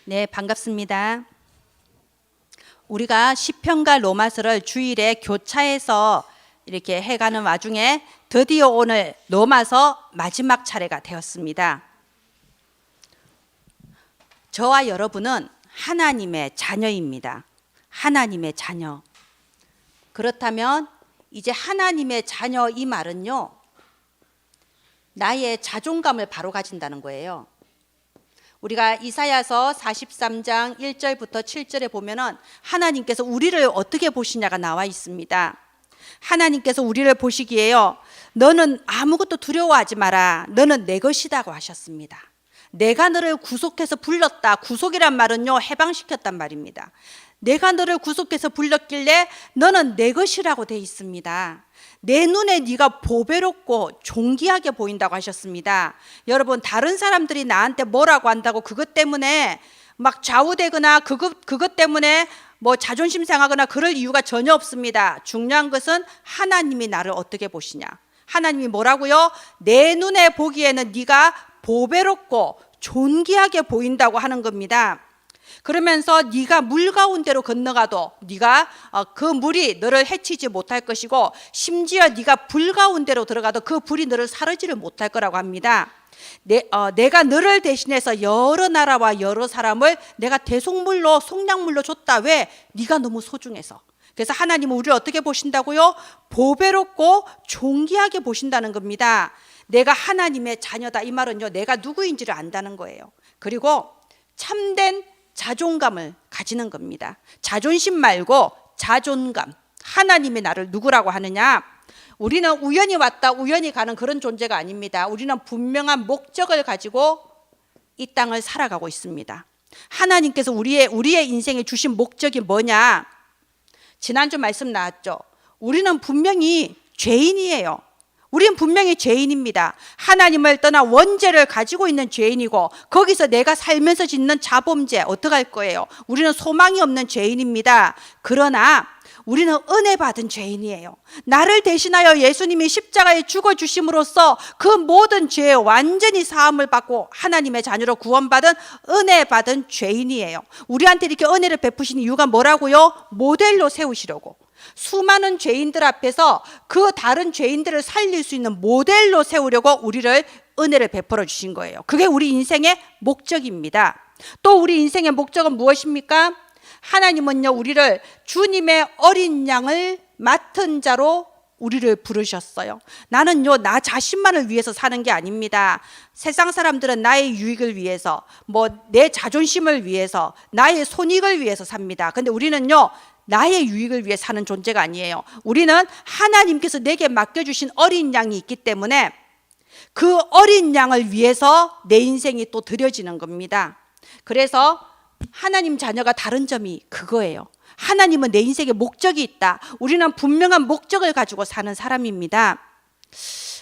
네, 반갑습니다. 우리가 시편과 로마서를 주일에 교차해서 이렇게 해가는 와중에 드디어 오늘 로마서 마지막 차례가 되었습니다. 저와 여러분은 하나님의 자녀입니다. 하나님의 자녀. 그렇다면 이제 하나님의 자녀 이 말은요, 나의 자존감을 바로 가진다는 거예요. 우리가 이사야서 43장 1절부터 7절에 보면은 하나님께서 우리를 어떻게 보시냐가 나와 있습니다. 하나님께서 우리를 보시기에요, 너는 아무것도 두려워하지 마라. 너는 내 것이라고 하셨습니다. 내가 너를 구속해서 불렀다. 구속이란 말은요, 해방시켰단 말입니다. 내가 너를 구속해서 불렀길래 너는 내 것이라고 돼 있습니다. 내 눈에 네가 보배롭고 존귀하게 보인다고 하셨습니다. 여러분, 다른 사람들이 나한테 뭐라고 한다고 그것 때문에 막 좌우되거나 그것 때문에 뭐 자존심 상하거나 그럴 이유가 전혀 없습니다. 중요한 것은 하나님이 나를 어떻게 보시냐. 하나님이 뭐라고요? 내 눈에 보기에는 네가 보배롭고 존귀하게 보인다고 하는 겁니다. 그러면서 네가 물 가운데로 건너가도 네가 그 물이 너를 해치지 못할 것이고, 심지어 네가 불 가운데로 들어가도 그 불이 너를 사르지를 못할 거라고 합니다. 내가 너를 대신해서 여러 나라와 여러 사람을 내가 대속물로 속량물로 줬다. 왜? 네가 너무 소중해서. 그래서 하나님은 우리를 어떻게 보신다고요? 보배롭고 존귀하게 보신다는 겁니다. 내가 하나님의 자녀다 이 말은요, 내가 누구인지를 안다는 거예요. 그리고 참된 자존감을 가지는 겁니다. 자존심 말고 자존감. 하나님이 나를 누구라고 하느냐? 우리는 우연히 왔다 우연히 가는 그런 존재가 아닙니다. 우리는 분명한 목적을 가지고 이 땅을 살아가고 있습니다. 하나님께서 우리의 인생에 주신 목적이 뭐냐? 지난주 말씀 나왔죠. 우리는 분명히 죄인이에요. 우린 분명히 죄인입니다. 하나님을 떠나 원죄를 가지고 있는 죄인이고, 거기서 내가 살면서 짓는 자범죄 어떡할 거예요? 우리는 소망이 없는 죄인입니다. 그러나 우리는 은혜 받은 죄인이에요. 나를 대신하여 예수님이 십자가에 죽어주심으로써 그 모든 죄에 완전히 사함을 받고 하나님의 자녀로 구원받은 은혜 받은 죄인이에요. 우리한테 이렇게 은혜를 베푸신 이유가 뭐라고요? 모델로 세우시려고. 수많은 죄인들 앞에서 그 다른 죄인들을 살릴 수 있는 모델로 세우려고 우리를 은혜를 베풀어 주신 거예요. 그게 우리 인생의 목적입니다. 또 우리 인생의 목적은 무엇입니까? 하나님은요, 우리를 주님의 어린 양을 맡은 자로 우리를 부르셨어요. 나는요, 나 자신만을 위해서 사는 게 아닙니다. 세상 사람들은 나의 유익을 위해서, 내 자존심을 위해서, 나의 손익을 위해서 삽니다. 근데 우리는요, 나의 유익을 위해 사는 존재가 아니에요. 우리는 하나님께서 내게 맡겨주신 어린 양이 있기 때문에 그 어린 양을 위해서 내 인생이 또 드려지는 겁니다. 그래서 하나님 자녀가 다른 점이 그거예요. 하나님은 내 인생에 목적이 있다. 우리는 분명한 목적을 가지고 사는 사람입니다.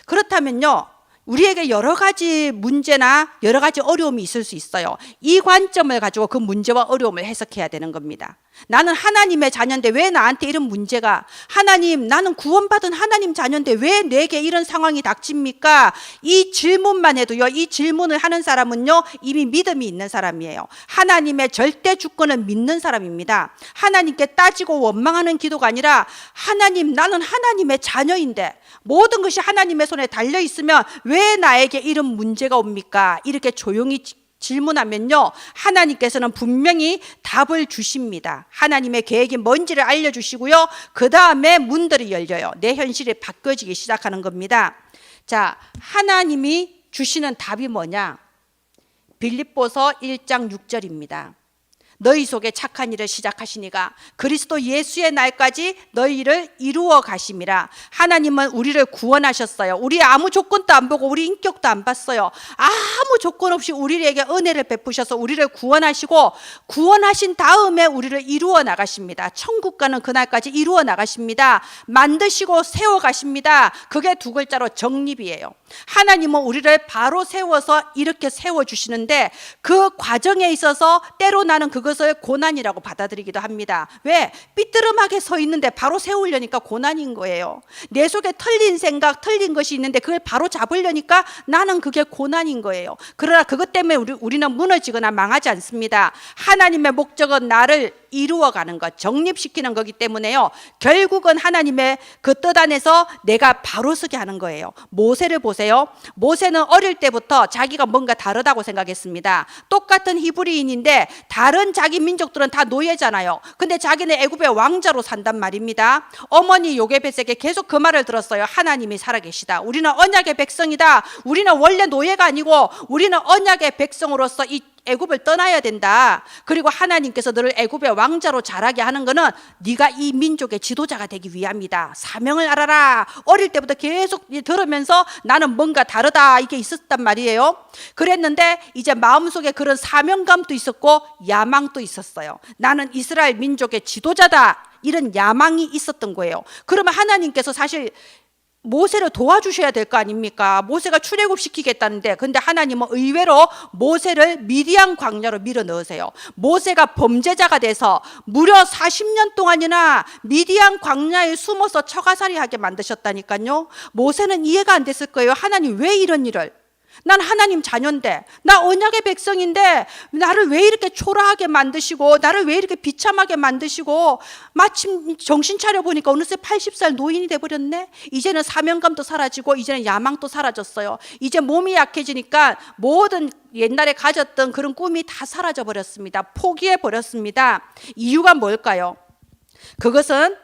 그렇다면요, 우리에게 여러 가지 문제나 여러 가지 어려움이 있을 수 있어요. 이 관점을 가지고 그 문제와 어려움을 해석해야 되는 겁니다. 나는 하나님의 자녀인데 왜 나한테 이런 문제가? 하나님, 나는 구원받은 하나님 자녀인데 왜 내게 이런 상황이 닥칩니까? 이 질문만 해도요, 이 질문을 하는 사람은요, 이미 믿음이 있는 사람이에요. 하나님의 절대 주권을 믿는 사람입니다. 하나님께 따지고 원망하는 기도가 아니라, 하나님, 나는 하나님의 자녀인데 모든 것이 하나님의 손에 달려 있으면 왜 나에게 이런 문제가 옵니까? 이렇게 조용히 질문하면요, 하나님께서는 분명히 답을 주십니다. 하나님의 계획이 뭔지를 알려주시고요, 그 다음에 문들이 열려요. 내 현실이 바뀌어지기 시작하는 겁니다. 자, 하나님이 주시는 답이 뭐냐? 빌립보서 1장 6절입니다. 너희 속에 착한 일을 시작하시니가 그리스도 예수의 날까지 너희를 이루어 가심이라. 하나님은 우리를 구원하셨어요. 우리 아무 조건도 안 보고 우리 인격도 안 봤어요. 아무 조건 없이 우리에게 은혜를 베푸셔서 우리를 구원하시고, 구원하신 다음에 우리를 이루어 나가십니다. 천국 가는 그날까지 이루어 나가십니다. 만드시고 세워 가십니다. 그게 두 글자로 정립이에요. 하나님은 우리를 바로 세워서 이렇게 세워주시는데 그 과정에 있어서 때로 나는 그것을 고난이라고 받아들이기도 합니다. 왜? 삐뚤음하게 서 있는데 바로 세우려니까 고난인 거예요. 내 속에 틀린 생각, 틀린 것이 있는데 그걸 바로 잡으려니까 나는 그게 고난인 거예요. 그러나 그것 때문에 우리는 무너지거나 망하지 않습니다. 하나님의 목적은 나를 이루어가는 것, 정립시키는 거기 때문에요. 결국은 하나님의 그 뜻 안에서 내가 바로 서게 하는 거예요. 모세를 보세요. 모세는 어릴 때부터 자기가 뭔가 다르다고 생각했습니다. 똑같은 히브리인인데 다른 자기 민족들은 다 노예잖아요. 근데 자기는 애굽의 왕자로 산단 말입니다. 어머니 요게벳에게 계속 그 말을 들었어요. 하나님이 살아계시다. 우리는 언약의 백성이다. 우리는 원래 노예가 아니고 우리는 언약의 백성으로서 이 애굽을 떠나야 된다. 그리고 하나님께서 너를 애굽의 왕자로 자라게 하는 것은 네가 이 민족의 지도자가 되기 위함이다. 사명을 알아라. 어릴 때부터 계속 들으면서 나는 뭔가 다르다 이게 있었단 말이에요. 그랬는데 이제 마음속에 그런 사명감도 있었고 야망도 있었어요. 나는 이스라엘 민족의 지도자다. 이런 야망이 있었던 거예요. 그러면 하나님께서 사실 모세를 도와주셔야 될 거 아닙니까? 모세가 출애굽시키겠다는데 근데 하나님은 의외로 모세를 미디안 광야로 밀어 넣으세요. 모세가 범죄자가 돼서 무려 40년 동안이나 미디안 광야에 숨어서 처가살이하게 만드셨다니까요. 모세는 이해가 안 됐을 거예요. 하나님 왜 이런 일을? 난 하나님 자녀인데, 나 언약의 백성인데 나를 왜 이렇게 초라하게 만드시고 나를 왜 이렇게 비참하게 만드시고 마침 정신 차려보니까 어느새 80살 노인이 돼버렸네. 이제는 사명감도 사라지고 이제는 야망도 사라졌어요. 이제 몸이 약해지니까 모든 옛날에 가졌던 그런 꿈이 다 사라져버렸습니다. 포기해버렸습니다. 이유가 뭘까요? 그것은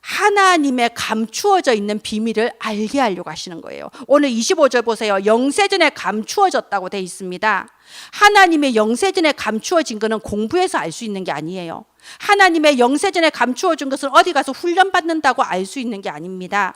하나님의 감추어져 있는 비밀을 알게 하려고 하시는 거예요. 오늘 25절 보세요. 영세전에 감추어졌다고 돼 있습니다. 하나님의 영세전에 감추어진 것은 공부해서 알 수 있는 게 아니에요. 하나님의 영세전에 감추어진 것은 어디 가서 훈련받는다고 알 수 있는 게 아닙니다.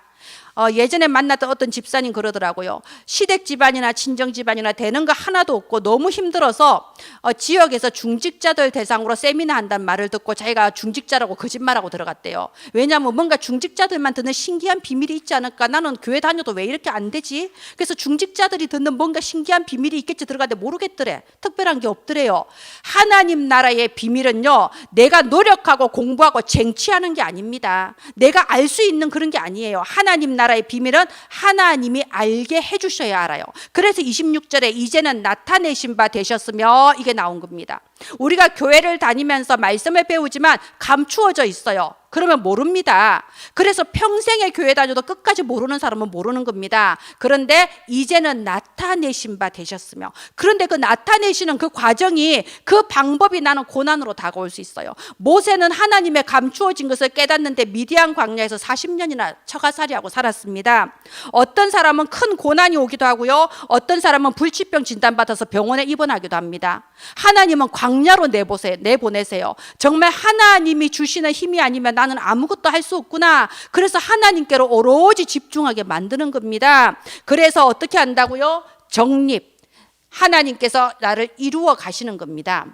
예전에 만났던 어떤 집사님 그러더라고요. 시댁 집안이나 친정 집안이나 되는 거 하나도 없고 너무 힘들어서 지역에서 중직자들 대상으로 세미나 한다는 말을 듣고 자기가 중직자라고 거짓말하고 들어갔대요. 왜냐하면 뭔가 중직자들만 듣는 신기한 비밀이 있지 않을까. 나는 교회 다녀도 왜 이렇게 안 되지? 그래서 중직자들이 듣는 뭔가 신기한 비밀이 있겠지 들어갔는데 모르겠더래. 특별한 게 없더래요. 하나님 나라의 비밀은요, 내가 노력하고 공부하고 쟁취하는 게 아닙니다. 내가 알 수 있는 그런 게 아니에요. 하나님 나라의 비밀은 하나님이 알게 해주셔야 알아요. 그래서 26절에 이제는 나타내신 바 되셨으며 이게 나온 겁니다. 우리가 교회를 다니면서 말씀을 배우지만 감추어져 있어요. 그러면 모릅니다. 그래서 평생에 교회 다녀도 끝까지 모르는 사람은 모르는 겁니다. 그런데 이제는 나타내신 바 되셨으며, 그런데 그 나타내시는 그 과정이, 그 방법이 나는 고난으로 다가올 수 있어요. 모세는 하나님의 감추어진 것을 깨닫는데 미디안 광야에서 40년이나 처가살이하고 살았습니다. 어떤 사람은 큰 고난이 오기도 하고요, 어떤 사람은 불치병 진단받아서 병원에 입원하기도 합니다. 하나님은 광야로 내보내세요. 정말 하나님이 주시는 힘이 아니면 나는 아무것도 할 수 없구나. 그래서 하나님께로 오로지 집중하게 만드는 겁니다. 그래서 어떻게 한다고요? 정립. 하나님께서 나를 이루어 가시는 겁니다.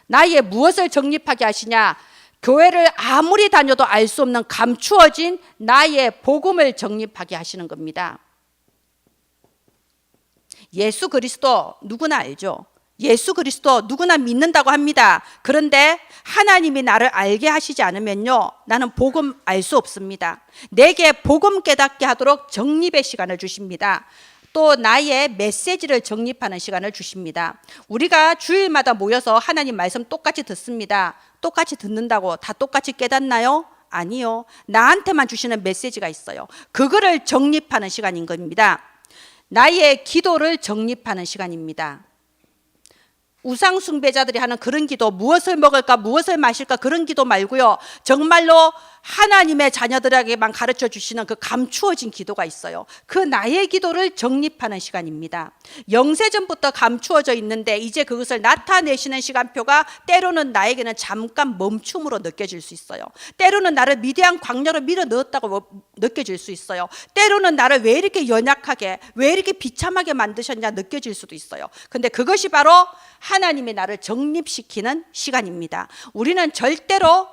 나의 무엇을 정립하게 하시냐? 교회를 아무리 다녀도 알 수 없는 감추어진 나의 복음을 정립하게 하시는 겁니다. 예수 그리스도 누구나 알죠. 예수 그리스도 누구나 믿는다고 합니다. 그런데 하나님이 나를 알게 하시지 않으면요, 나는 복음 알 수 없습니다. 내게 복음 깨닫게 하도록 정립의 시간을 주십니다. 또 나의 메시지를 정립하는 시간을 주십니다. 우리가 주일마다 모여서 하나님 말씀 똑같이 듣습니다. 똑같이 듣는다고 다 똑같이 깨닫나요? 아니요. 나한테만 주시는 메시지가 있어요. 그거를 정립하는 시간인 겁니다. 나의 기도를 정립하는 시간입니다. 우상 숭배자들이 하는 그런 기도, 무엇을 먹을까 무엇을 마실까 그런 기도 말고요, 정말로 하나님의 자녀들에게만 가르쳐 주시는 그 감추어진 기도가 있어요. 그 나의 기도를 정립하는 시간입니다. 영세전부터 감추어져 있는데 이제 그것을 나타내시는 시간표가 때로는 나에게는 잠깐 멈춤으로 느껴질 수 있어요. 때로는 나를 미디안 광야로 밀어 넣었다고 느껴질 수 있어요. 때로는 나를 왜 이렇게 연약하게, 왜 이렇게 비참하게 만드셨냐 느껴질 수도 있어요. 근데 그것이 바로 하나님이 나를 정립시키는 시간입니다. 우리는 절대로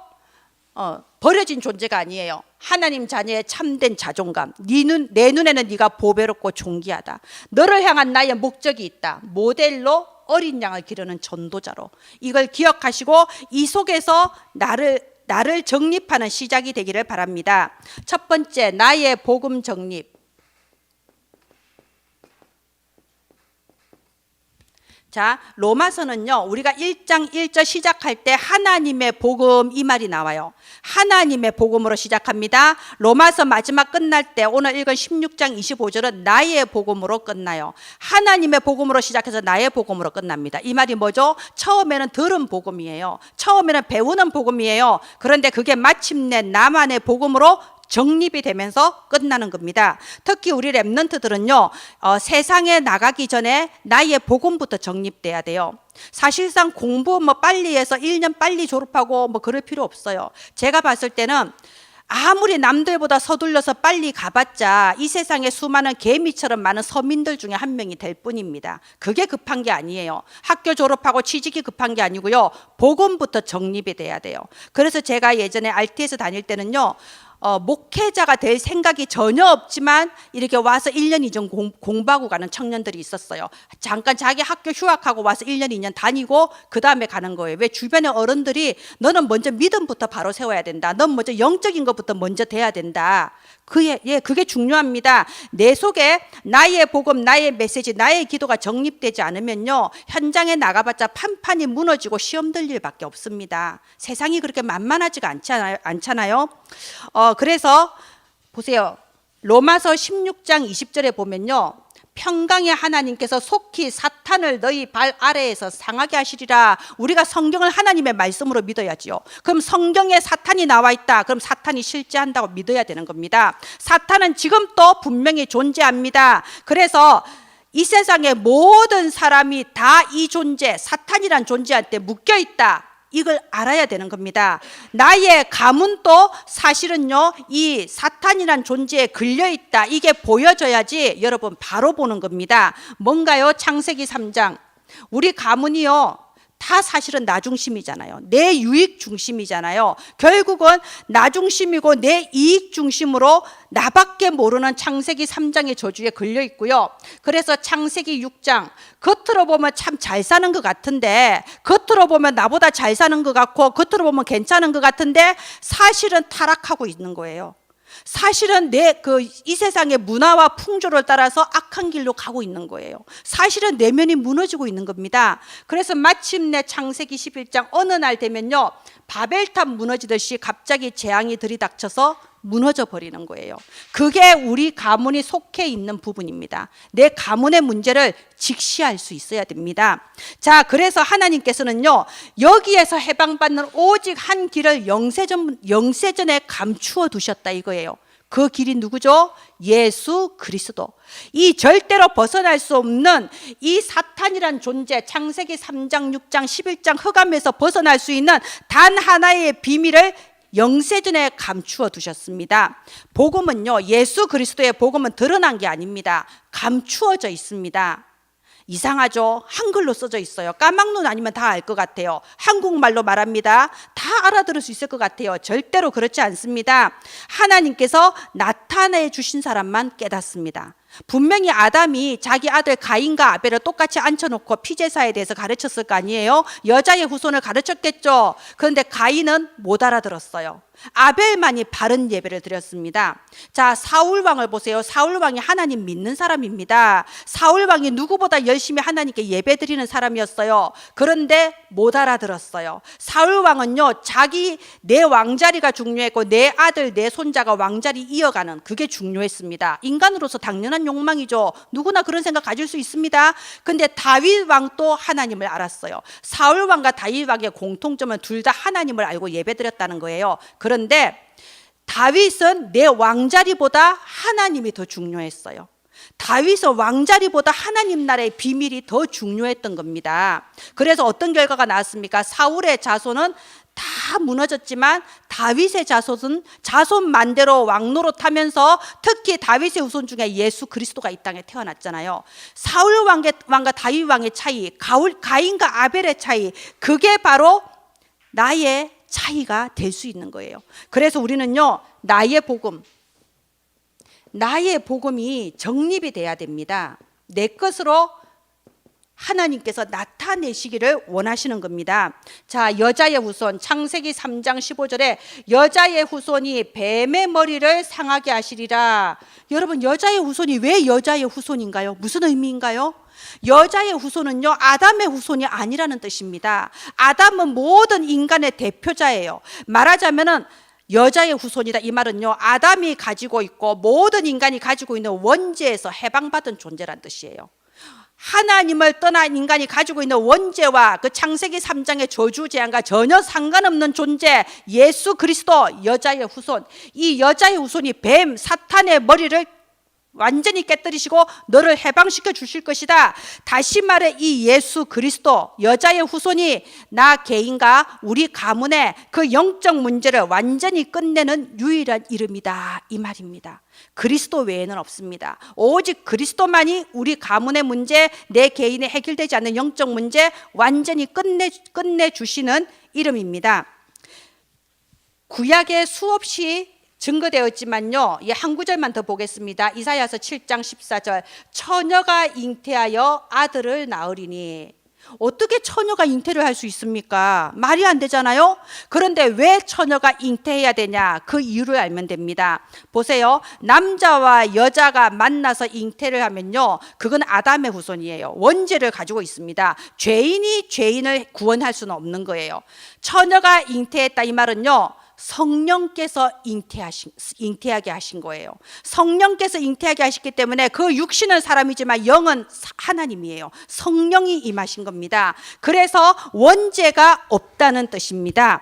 버려진 존재가 아니에요. 하나님 자녀의 참된 자존감. 내 눈에는 네가 보배롭고 존귀하다. 너를 향한 나의 목적이 있다. 모델로 어린 양을 기르는 전도자로. 이걸 기억하시고 이 속에서 나를 정립하는 시작이 되기를 바랍니다. 첫 번째, 나의 복음 정립. 자, 로마서는요, 우리가 1장 1절 시작할 때 하나님의 복음 이 말이 나와요. 하나님의 복음으로 시작합니다. 로마서 마지막 끝날 때 오늘 읽은 16장 25절은 나의 복음으로 끝나요. 하나님의 복음으로 시작해서 나의 복음으로 끝납니다. 이 말이 뭐죠? 처음에는 들은 복음이에요. 처음에는 배우는 복음이에요. 그런데 그게 마침내 나만의 복음으로 정립이 되면서 끝나는 겁니다. 특히 우리 랩런트들은요, 세상에 나가기 전에 나의 복음부터 정립돼야 돼요. 사실상 공부 빨리 해서 1년 빨리 졸업하고 그럴 필요 없어요. 제가 봤을 때는 아무리 남들보다 서둘러서 빨리 가봤자 이 세상에 수많은 개미처럼 많은 서민들 중에 한 명이 될 뿐입니다. 그게 급한 게 아니에요. 학교 졸업하고 취직이 급한 게 아니고요, 복음부터 정립이 돼야 돼요. 그래서 제가 예전에 RTS 다닐 때는요, 목회자가 될 생각이 전혀 없지만 이렇게 와서 1년, 2년 공부하고 가는 청년들이 있었어요. 잠깐 자기 학교 휴학하고 와서 1년, 2년 다니고 그 다음에 가는 거예요. 왜? 주변의 어른들이 너는 먼저 믿음부터 바로 세워야 된다. 넌 먼저 영적인 것부터 먼저 돼야 된다. 그게 중요합니다. 내 속에 나의 복음, 나의 메시지, 나의 기도가 정립되지 않으면요, 현장에 나가봤자 판판이 무너지고 시험 들 일밖에 없습니다. 세상이 그렇게 만만하지가 않잖아요. 그래서 보세요. 로마서 16장 20절에 보면요, 평강의 하나님께서 속히 사탄을 너희 발 아래에서 상하게 하시리라. 우리가 성경을 하나님의 말씀으로 믿어야지요. 그럼 성경에 사탄이 나와 있다. 그럼 사탄이 실제한다고 믿어야 되는 겁니다. 사탄은 지금도 분명히 존재합니다. 그래서 이 세상의 모든 사람이 다 이 존재, 사탄이란 존재한테 묶여 있다. 이걸 알아야 되는 겁니다. 나의 가문도 사실은요, 이 사탄이란 존재에 걸려있다. 이게 보여져야지 여러분 바로 보는 겁니다. 뭔가요? 창세기 3장. 우리 가문이요, 다 사실은 나 중심이잖아요. 내 유익 중심이잖아요. 결국은 나 중심이고 내 이익 중심으로 나밖에 모르는 창세기 3장의 저주에 걸려 있고요. 그래서 창세기 6장, 겉으로 보면 참 잘 사는 것 같은데, 겉으로 보면 나보다 잘 사는 것 같고, 겉으로 보면 괜찮은 것 같은데 사실은 타락하고 있는 거예요. 사실은 이 세상의 문화와 풍조를 따라서 악한 길로 가고 있는 거예요. 사실은 내면이 무너지고 있는 겁니다. 그래서 마침내 창세기 11장 어느 날 되면요, 바벨탑 무너지듯이 갑자기 재앙이 들이닥쳐서 무너져 버리는 거예요. 그게 우리 가문이 속해 있는 부분입니다. 내 가문의 문제를 직시할 수 있어야 됩니다. 자, 그래서 하나님께서는요, 여기에서 해방받는 오직 한 길을 영세전에 감추어 두셨다 이거예요. 그 길이 누구죠? 예수 그리스도. 이 절대로 벗어날 수 없는 이 사탄이란 존재, 창세기 3장, 6장, 11장 흑암에서 벗어날 수 있는 단 하나의 비밀을 영세전에 감추어 두셨습니다. 복음은요, 예수 그리스도의 복음은 드러난 게 아닙니다. 감추어져 있습니다. 이상하죠? 한글로 써져 있어요. 까막눈 아니면 다 알 것 같아요. 한국말로 말합니다. 다 알아들을 수 있을 것 같아요. 절대로 그렇지 않습니다. 하나님께서 나타내 주신 사람만 깨닫습니다. 분명히 아담이 자기 아들 가인과 아벨을 똑같이 앉혀놓고 피제사에 대해서 가르쳤을 거 아니에요? 여자의 후손을 가르쳤겠죠. 그런데 가인은 못 알아들었어요. 아벨만이 바른 예배를 드렸습니다. 자, 사울 왕을 보세요. 사울 왕이 하나님 믿는 사람입니다. 사울 왕이 누구보다 열심히 하나님께 예배 드리는 사람이었어요. 그런데 못 알아들었어요. 사울 왕은요, 내 왕자리가 중요했고 내 아들, 내 손자가 왕자리 이어가는 그게 중요했습니다. 인간으로서 당연한 욕망이죠. 누구나 그런 생각 가질 수 있습니다. 근데 다윗 왕도 하나님을 알았어요. 사울 왕과 다윗 왕의 공통점은 둘 다 하나님을 알고 예배 드렸다는 거예요. 그런데 다윗은 내 왕자리보다 하나님이 더 중요했어요. 다윗은 왕자리보다 하나님 나라의 비밀이 더 중요했던 겁니다. 그래서 어떤 결과가 나왔습니까? 사울의 자손은 다 무너졌지만 다윗의 자손은 자손 만대로 왕노릇하면서 특히 다윗의 후손 중에 예수 그리스도가 이 땅에 태어났잖아요. 사울 왕과 다윗 왕의 차이, 가인과 아벨의 차이, 그게 바로 나의 차이가 될 수 있는 거예요. 그래서 우리는요, 나의 복음이 정립이 돼야 됩니다. 내 것으로 하나님께서 나타내시기를 원하시는 겁니다. 자, 여자의 후손, 창세기 3장 15절에 여자의 후손이 뱀의 머리를 상하게 하시리라. 여러분, 여자의 후손이 왜 여자의 후손인가요? 무슨 의미인가요? 여자의 후손은요, 아담의 후손이 아니라는 뜻입니다. 아담은 모든 인간의 대표자예요. 말하자면은 여자의 후손이다, 이 말은요, 아담이 가지고 있고 모든 인간이 가지고 있는 원죄에서 해방받은 존재란 뜻이에요. 하나님을 떠난 인간이 가지고 있는 원죄와 그 창세기 3장의 저주 재앙과 전혀 상관없는 존재, 예수 그리스도, 여자의 후손. 이 여자의 후손이 뱀, 사탄의 머리를 완전히 깨뜨리시고 너를 해방시켜 주실 것이다. 다시 말해, 이 예수 그리스도, 여자의 후손이 나 개인과 우리 가문의 그 영적 문제를 완전히 끝내는 유일한 이름이다, 이 말입니다. 그리스도 외에는 없습니다. 오직 그리스도만이 우리 가문의 문제, 내 개인의 해결되지 않는 영적 문제 완전히 끝내 주시는 이름입니다. 구약에 수없이 증거되었지만요, 한 구절만 더 보겠습니다. 이사야서 7장 14절, 처녀가 잉태하여 아들을 낳으리니. 어떻게 처녀가 잉태를 할 수 있습니까? 말이 안 되잖아요. 그런데 왜 처녀가 잉태해야 되냐? 그 이유를 알면 됩니다. 보세요, 남자와 여자가 만나서 잉태를 하면요, 그건 아담의 후손이에요. 원죄를 가지고 있습니다. 죄인이 죄인을 구원할 수는 없는 거예요. 처녀가 잉태했다, 이 말은요, 성령께서 잉태하게 하신 거예요. 성령께서 잉태하게 하셨기 때문에 그 육신은 사람이지만 영은 하나님이에요. 성령이 임하신 겁니다. 그래서 원죄가 없다는 뜻입니다.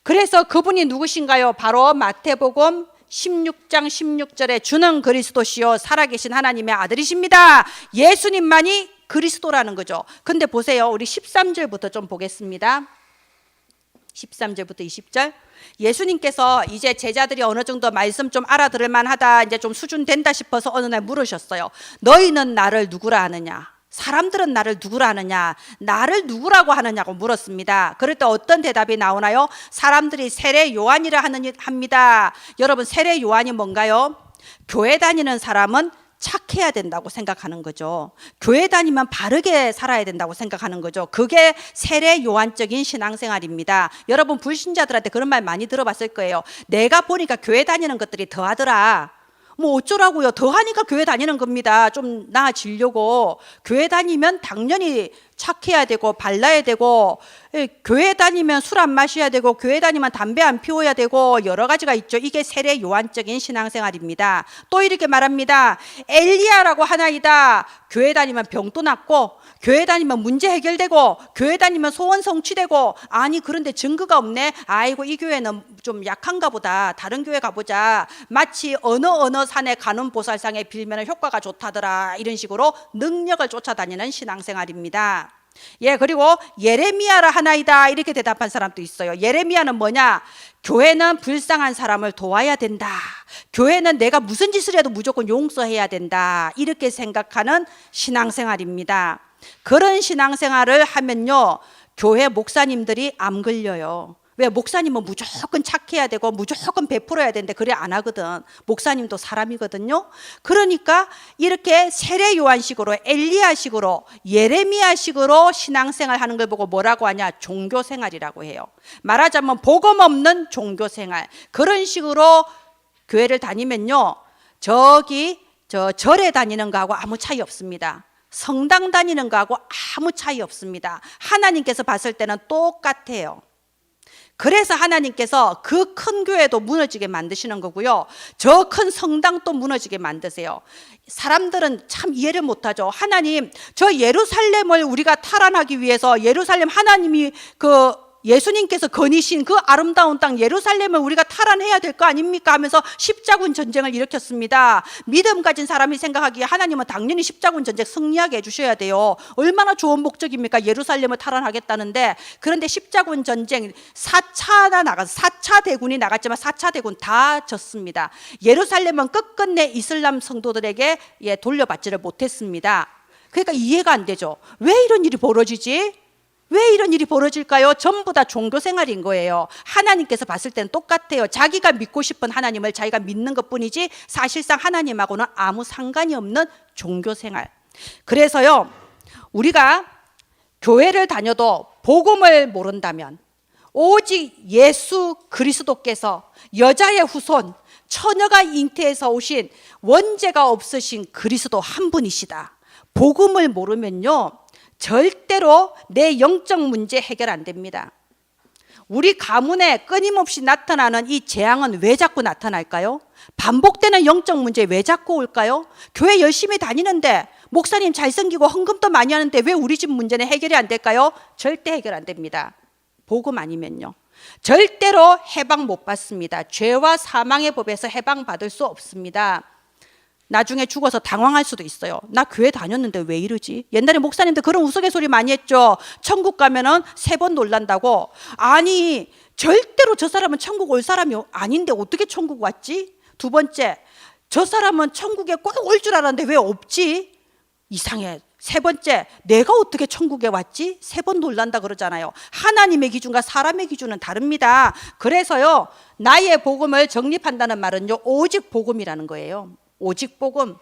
그래서 그분이 누구신가요? 바로 마태복음 16장 16절에 주는 그리스도시요 살아계신 하나님의 아들이십니다. 예수님만이 그리스도라는 거죠. 근데 보세요, 우리 13절부터 좀 보겠습니다. 13절부터 20절. 예수님께서 이제 제자들이 어느 정도 말씀 좀 알아들을 만하다, 이제 좀 수준 된다 싶어서 어느 날 물으셨어요. 너희는 나를 누구라 하느냐? 사람들은 나를 누구라 하느냐? 나를 누구라고 하느냐고 물었습니다. 그럴 때 어떤 대답이 나오나요? 사람들이 세례 요한이라 합니다. 여러분, 세례 요한이 뭔가요? 교회 다니는 사람은 착해야 된다고 생각하는 거죠. 교회 다니면 바르게 살아야 된다고 생각하는 거죠. 그게 세례 요한적인 신앙생활입니다. 여러분, 불신자들한테 그런 말 많이 들어봤을 거예요. 내가 보니까 교회 다니는 것들이 더하더라. 뭐 어쩌라고요? 더하니까 교회 다니는 겁니다. 좀 나아지려고. 교회 다니면 당연히 착해야 되고 발라야 되고, 교회 다니면 술 안 마셔야 되고, 교회 다니면 담배 안 피워야 되고, 여러 가지가 있죠. 이게 세례 요한적인 신앙생활입니다. 또 이렇게 말합니다. 엘리야라고 하나이다. 교회 다니면 병도 낫고, 교회 다니면 문제 해결되고, 교회 다니면 소원 성취되고. 아니, 그런데 증거가 없네. 아이고, 이 교회는 좀 약한가 보다. 다른 교회 가보자. 마치 어느 산에 가는 보살상에 빌면 효과가 좋다더라, 이런 식으로 능력을 쫓아다니는 신앙생활입니다. 예, 그리고 예레미야라 하나이다, 이렇게 대답한 사람도 있어요. 예레미야는 뭐냐? 교회는 불쌍한 사람을 도와야 된다. 교회는 내가 무슨 짓을 해도 무조건 용서해야 된다, 이렇게 생각하는 신앙생활입니다. 그런 신앙생활을 하면요, 교회 목사님들이 암 걸려요. 왜? 목사님은 무조건 착해야 되고 무조건 베풀어야 되는데 그래 안 하거든. 목사님도 사람이거든요. 그러니까 이렇게 세례 요한식으로, 엘리야식으로, 예레미야식으로 신앙생활 하는 걸 보고 뭐라고 하냐? 종교생활이라고 해요. 말하자면 복음 없는 종교생활. 그런 식으로 교회를 다니면요, 저 절에 다니는 거하고 아무 차이 없습니다. 성당 다니는 거하고 아무 차이 없습니다. 하나님께서 봤을 때는 똑같아요. 그래서 하나님께서 그 큰 교회도 무너지게 만드시는 거고요, 저 큰 성당도 무너지게 만드세요. 사람들은 참 이해를 못하죠. 하나님, 저 예루살렘을 우리가 탈환하기 위해서, 예루살렘 하나님이 예수님께서 거니신 그 아름다운 땅 예루살렘을 우리가 탈환해야 될 거 아닙니까 하면서 십자군 전쟁을 일으켰습니다. 믿음 가진 사람이 생각하기에 하나님은 당연히 십자군 전쟁 승리하게 해주셔야 돼요. 얼마나 좋은 목적입니까? 예루살렘을 탈환하겠다는데. 그런데 십자군 전쟁 4차 대군이 나갔지만 4차 대군 다 졌습니다. 예루살렘은 끝끝내 이슬람 성도들에게 돌려받지를 못했습니다. 그러니까 이해가 안 되죠. 왜 이런 일이 벌어지지? 왜 이런 일이 벌어질까요? 전부 다 종교 생활인 거예요. 하나님께서 봤을 때는 똑같아요. 자기가 믿고 싶은 하나님을 자기가 믿는 것뿐이지 사실상 하나님하고는 아무 상관이 없는 종교 생활. 그래서요, 우리가 교회를 다녀도 복음을 모른다면 오직 예수 그리스도께서 여자의 후손, 처녀가 잉태해서 오신 원죄가 없으신 그리스도 한 분이시다. 복음을 모르면요, 절대로 내 영적 문제 해결 안 됩니다. 우리 가문에 끊임없이 나타나는 이 재앙은 왜 자꾸 나타날까요? 반복되는 영적 문제 왜 자꾸 올까요? 교회 열심히 다니는데 목사님 잘생기고 헌금도 많이 하는데 왜 우리 집 문제는 해결이 안 될까요? 절대 해결 안 됩니다. 복음 아니면요, 절대로 해방 못 받습니다. 죄와 사망의 법에서 해방 받을 수 없습니다. 나중에 죽어서 당황할 수도 있어요. 나 교회 다녔는데 왜 이러지? 옛날에 목사님들 그런 우스갯소리 많이 했죠. 천국 가면은 3번 놀란다고. 아니, 절대로 저 사람은 천국 올 사람이 아닌데 어떻게 천국 왔지? 두 번째, 저 사람은 천국에 꼭 올 줄 알았는데 왜 없지? 이상해. 세 번째, 내가 어떻게 천국에 왔지? 3번 놀란다 그러잖아요. 하나님의 기준과 사람의 기준은 다릅니다. 그래서요, 나의 복음을 정립한다는 말은요, 오직 복음이라는 거예요. 오직 복음.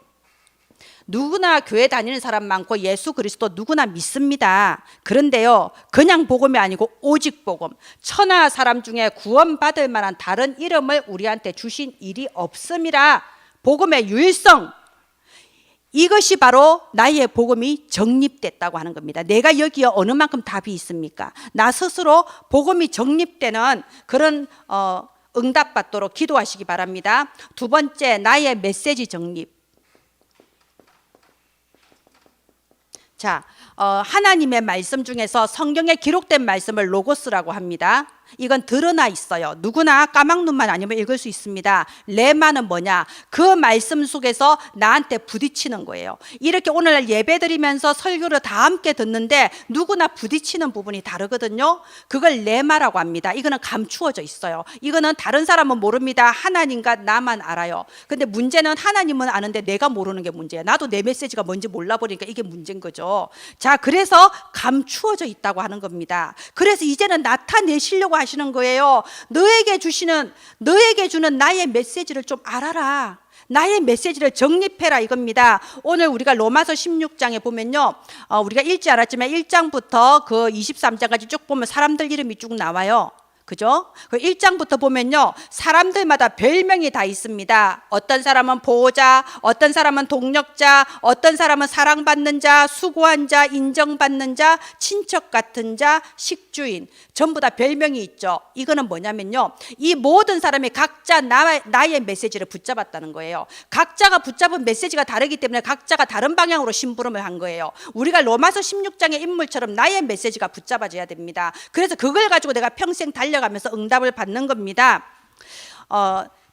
누구나 교회 다니는 사람 많고 예수 그리스도 누구나 믿습니다. 그런데요, 그냥 복음이 아니고 오직 복음. 천하 사람 중에 구원받을 만한 다른 이름을 우리한테 주신 일이 없습니다. 복음의 유일성, 이것이 바로 나의 복음이 정립됐다고 하는 겁니다. 내가 여기에 어느 만큼 답이 있습니까? 나 스스로 복음이 정립되는 그런 응답받도록 기도하시기 바랍니다. 두 번째, 나의 메시지 정립. 자, 하나님의 말씀 중에서 성경에 기록된 말씀을 로고스라고 합니다. 이건 드러나 있어요. 누구나 까막눈만 아니면 읽을 수 있습니다. 레마는 뭐냐? 그 말씀 속에서 나한테 부딪히는 거예요. 이렇게 오늘날 예배 드리면서 설교를 다 함께 듣는데 누구나 부딪히는 부분이 다르거든요. 그걸 레마라고 합니다. 이거는 감추어져 있어요. 이거는 다른 사람은 모릅니다. 하나님과 나만 알아요. 근데 문제는 하나님은 아는데 내가 모르는 게 문제예요. 나도 내 메시지가 뭔지 몰라버리니까 이게 문제인 거죠. 자, 그래서 감추어져 있다고 하는 겁니다. 그래서 이제는 나타내시려고 하시는 거예요. 너에게 주는 나의 메시지를 좀 알아라. 나의 메시지를 정립해라 이겁니다. 오늘 우리가 로마서 16장에 보면요, 우리가 읽지 않았지만 1장부터 그 23장까지 쭉 보면 사람들 이름이 쭉 나와요. 그죠? 그 1장부터 보면요, 사람들마다 별명이 다 있습니다. 어떤 사람은 보호자, 어떤 사람은 동력자, 어떤 사람은 사랑받는 자, 수고한 자, 인정받는 자, 친척 같은 자, 식주인, 전부 다 별명이 있죠. 이거는 뭐냐면요, 이 모든 사람이 각자 나의 메시지를 붙잡았다는 거예요. 각자가 붙잡은 메시지가 다르기 때문에 각자가 다른 방향으로 심부름을 한 거예요. 우리가 로마서 16장의 인물처럼 나의 메시지가 붙잡아져야 됩니다. 그래서 그걸 가지고 내가 평생 달려가면서 응답을 받는 겁니다.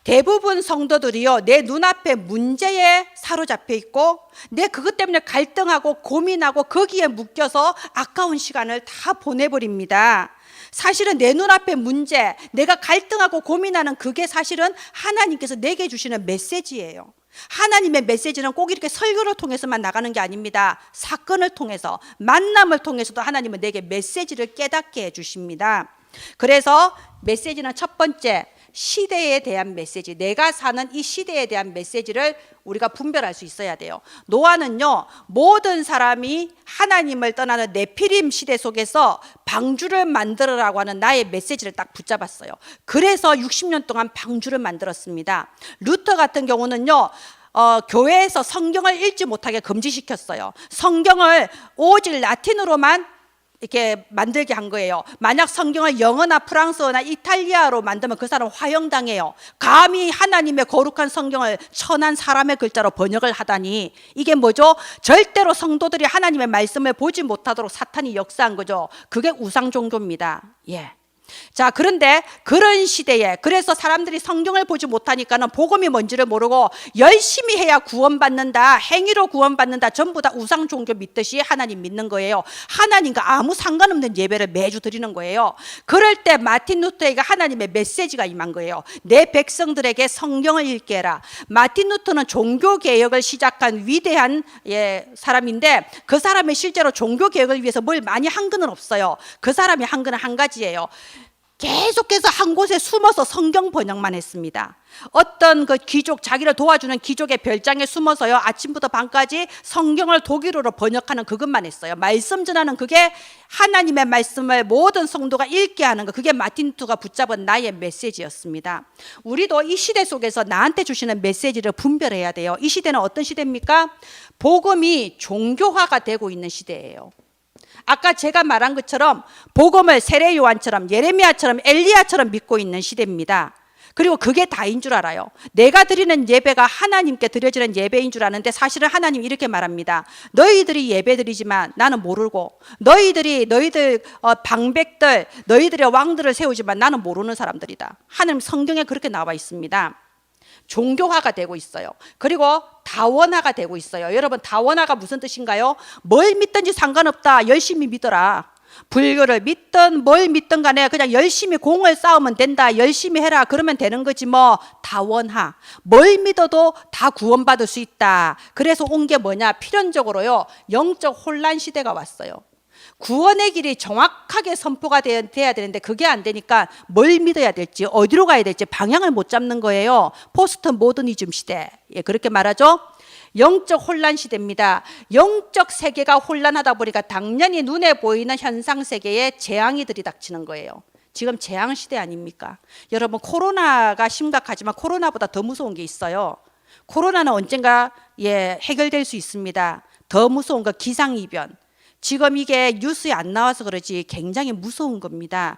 대부분 성도들이요, 내 눈앞에 문제에 사로잡혀 있고 내 그것 때문에 갈등하고 고민하고 거기에 묶여서 아까운 시간을 다 보내버립니다. 사실은 내 눈앞에 문제, 내가 갈등하고 고민하는 그게 사실은 하나님께서 내게 주시는 메시지예요. 하나님의 메시지는 꼭 이렇게 설교를 통해서만 나가는 게 아닙니다. 사건을 통해서, 만남을 통해서도 하나님은 내게 메시지를 깨닫게 해주십니다. 그래서 메시지는 첫 번째, 시대에 대한 메시지, 내가 사는 이 시대에 대한 메시지를 우리가 분별할 수 있어야 돼요. 노아는요, 모든 사람이 하나님을 떠나는 네피림 시대 속에서 방주를 만들으라고 하는 나의 메시지를 딱 붙잡았어요. 그래서 60년 동안 방주를 만들었습니다. 루터 같은 경우는요, 교회에서 성경을 읽지 못하게 금지시켰어요. 성경을 오직 라틴어로만 이렇게 만들게 한 거예요. 만약 성경을 영어나 프랑스어나 이탈리아로 만들면 그 사람 화형당해요. 감히 하나님의 거룩한 성경을 천한 사람의 글자로 번역을 하다니, 이게 뭐죠? 절대로 성도들이 하나님의 말씀을 보지 못하도록 사탄이 역사한 거죠. 그게 우상 종교입니다. 예. 자, 그런데 그런 시대에 그래서 사람들이 성경을 보지 못하니까는 복음이 뭔지를 모르고 열심히 해야 구원받는다, 행위로 구원받는다, 전부 다 우상 종교 믿듯이 하나님 믿는 거예요. 하나님과 아무 상관없는 예배를 매주 드리는 거예요. 그럴 때 마틴 루터에게 하나님의 메시지가 임한 거예요. 내 백성들에게 성경을 읽게 해라. 마틴 루터는 종교 개혁을 시작한 위대한 사람인데 그 사람이 실제로 종교 개혁을 위해서 뭘 많이 한 건 없어요. 그 사람이 한 건 한 가지예요. 계속해서 한 곳에 숨어서 성경 번역만 했습니다. 어떤 그 귀족, 자기를 도와주는 귀족의 별장에 숨어서요, 아침부터 밤까지 성경을 독일어로 번역하는 그것만 했어요. 말씀 전하는 그게 하나님의 말씀을 모든 성도가 읽게 하는 거, 그게 마틴 루터가 붙잡은 나의 메시지였습니다. 우리도 이 시대 속에서 나한테 주시는 메시지를 분별해야 돼요. 이 시대는 어떤 시대입니까? 복음이 종교화가 되고 있는 시대예요. 아까 제가 말한 것처럼 복음을 세례 요한처럼 예레미야처럼 엘리야처럼 믿고 있는 시대입니다. 그리고 그게 다인 줄 알아요. 내가 드리는 예배가 하나님께 드려지는 예배인 줄 아는데 사실은 하나님 이렇게 말합니다. 너희들이 예배 드리지만 나는 모르고, 너희들 방백들, 너희들의 왕들을 세우지만 나는 모르는 사람들이다. 하나님 성경에 그렇게 나와 있습니다. 종교화가 되고 있어요. 그리고 다원화가 되고 있어요. 여러분, 다원화가 무슨 뜻인가요? 뭘 믿든지 상관없다, 열심히 믿어라. 불교를 믿든 뭘 믿든 간에 그냥 열심히 공을 쌓으면 된다, 열심히 해라, 그러면 되는 거지 뭐. 다원화, 뭘 믿어도 다 구원받을 수 있다. 그래서 온 게 뭐냐, 필연적으로요, 영적 혼란 시대가 왔어요. 구원의 길이 정확하게 선포가 돼야 되는데 그게 안 되니까 뭘 믿어야 될지, 어디로 가야 될지 방향을 못 잡는 거예요. 포스트 모더니즘 시대, 그렇게 말하죠. 영적 혼란 시대입니다. 영적 세계가 혼란하다 보니까 당연히 눈에 보이는 현상 세계에 재앙이 들이닥치는 거예요. 지금 재앙 시대 아닙니까? 여러분, 코로나가 심각하지만 코로나보다 더 무서운 게 있어요. 코로나는 언젠가 해결될 수 있습니다. 더 무서운 거 기상이변. 지금 이게 뉴스에 안 나와서 그러지 굉장히 무서운 겁니다.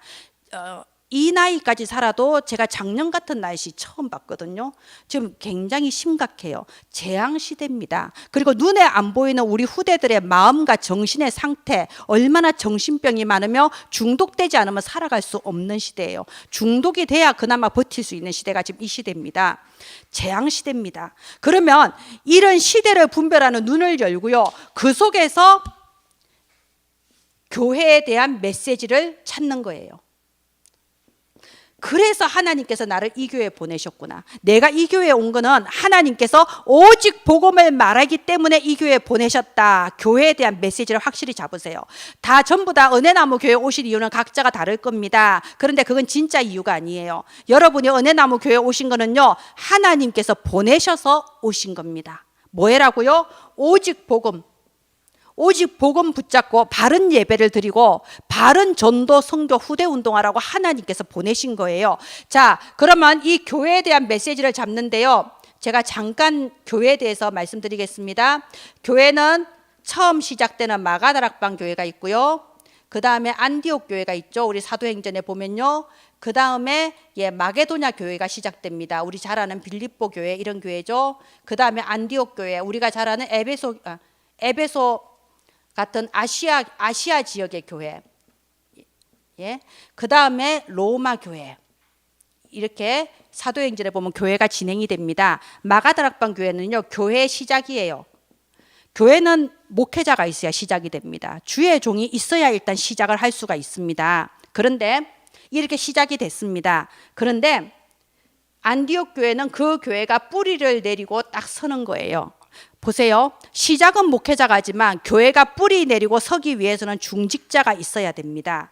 이 나이까지 살아도 제가 작년 같은 날씨 처음 봤거든요. 지금 굉장히 심각해요. 재앙 시대입니다. 그리고 눈에 안 보이는 우리 후대들의 마음과 정신의 상태, 얼마나 정신병이 많으며 중독되지 않으면 살아갈 수 없는 시대예요. 중독이 돼야 그나마 버틸 수 있는 시대가 지금 이 시대입니다. 재앙 시대입니다. 그러면 이런 시대를 분별하는 눈을 열고요, 그 속에서 교회에 대한 메시지를 찾는 거예요. 그래서 하나님께서 나를 이 교회에 보내셨구나. 내가 이 교회에 온 거는 하나님께서 오직 복음을 말하기 때문에 이 교회에 보내셨다. 교회에 대한 메시지를 확실히 잡으세요. 전부 다 은혜나무 교회에 오실 이유는 각자가 다를 겁니다. 그런데 그건 진짜 이유가 아니에요. 여러분이 은혜나무 교회에 오신 거는요, 하나님께서 보내셔서 오신 겁니다. 뭐라고요? 오직 복음. 오직 복음 붙잡고 바른 예배를 드리고 바른 전도 선교 후대 운동하라고 하나님께서 보내신 거예요. 자, 그러면 이 교회에 대한 메시지를 잡는데요, 제가 잠깐 교회에 대해서 말씀드리겠습니다. 교회는 처음 시작되는 마가다락방 교회가 있고요, 그 다음에 안디옥 교회가 있죠. 우리 사도행전에 보면요, 그 다음에 마게도냐 교회가 시작됩니다. 우리 잘 아는 빌립보 교회, 이런 교회죠. 그 다음에 안디옥 교회, 우리가 잘 아는 에베소 같은 아시아 지역의 교회, 그 다음에 로마 교회, 이렇게 사도행전에 보면 교회가 진행이 됩니다. 마가다락방 교회는요, 교회의 시작이에요. 교회는 목회자가 있어야 시작이 됩니다. 주의 종이 있어야 일단 시작을 할 수가 있습니다. 그런데 이렇게 시작이 됐습니다. 그런데 안디옥 교회는 그 교회가 뿌리를 내리고 딱 서는 거예요. 보세요. 시작은 목회자가 하지만 교회가 뿌리 내리고 서기 위해서는 중직자가 있어야 됩니다.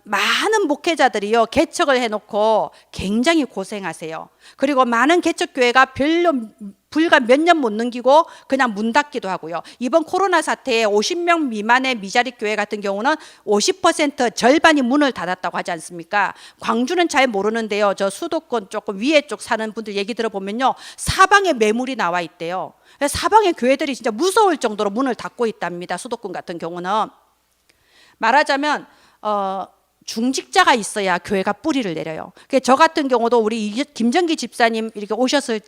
많은 목회자들이요, 개척을 해놓고 굉장히 고생하세요. 그리고 많은 개척교회가 불과 몇 년 못 넘기고 그냥 문 닫기도 하고요. 이번 코로나 사태에 50명 미만의 미자립 교회 같은 경우는 50% 절반이 문을 닫았다고 하지 않습니까? 광주는 잘 모르는데요, 저 수도권 조금 위에 쪽 사는 분들 얘기 들어보면요, 사방에 매물이 나와 있대요. 사방의 교회들이 진짜 무서울 정도로 문을 닫고 있답니다. 수도권 같은 경우는. 말하자면 중직자가 있어야 교회가 뿌리를 내려요. 저 같은 경우도 우리 김정기 집사님 이렇게 오셨을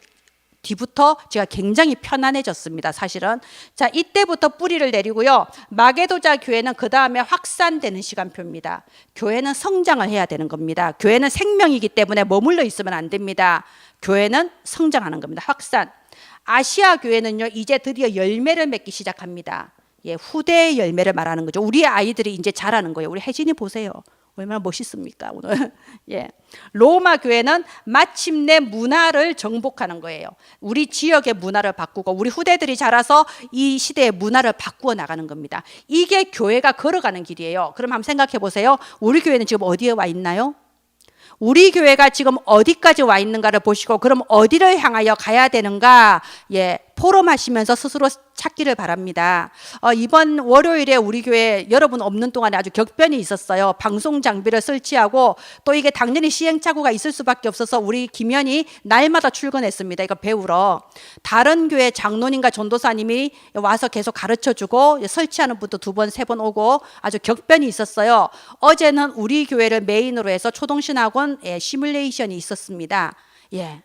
뒤부터 제가 굉장히 편안해졌습니다. 사실은. 자, 이때부터 뿌리를 내리고요. 마게도자 교회는 그 다음에 확산되는 시간표입니다. 교회는 성장을 해야 되는 겁니다. 교회는 생명이기 때문에 머물러 있으면 안 됩니다. 교회는 성장하는 겁니다. 확산. 아시아 교회는요, 이제 드디어 열매를 맺기 시작합니다. 예, 후대의 열매를 말하는 거죠. 우리 아이들이 이제 자라는 거예요. 우리 혜진이 보세요. 얼마나 멋있습니까, 오늘. 예. 로마 교회는 마침내 문화를 정복하는 거예요. 우리 지역의 문화를 바꾸고 우리 후대들이 자라서 이 시대의 문화를 바꾸어 나가는 겁니다. 이게 교회가 걸어가는 길이에요. 그럼 한번 생각해 보세요. 우리 교회는 지금 어디에 와 있나요? 우리 교회가 지금 어디까지 와 있는가를 보시고 그럼 어디를 향하여 가야 되는가? 예, 포럼하시면서 스스로 찾기를 바랍니다. 이번 월요일에 우리 교회 여러분 없는 동안에 아주 격변이 있었어요. 방송 장비를 설치하고 또 이게 당연히 시행착오가 있을 수밖에 없어서 우리 김현이 날마다 출근했습니다. 이거 배우러. 다른 교회 장로님과 전도사님이 와서 계속 가르쳐주고 설치하는 분도 2번, 3번 오고 아주 격변이 있었어요. 어제는 우리 교회를 메인으로 해서 초동신학원 시뮬레이션이 있었습니다. 예.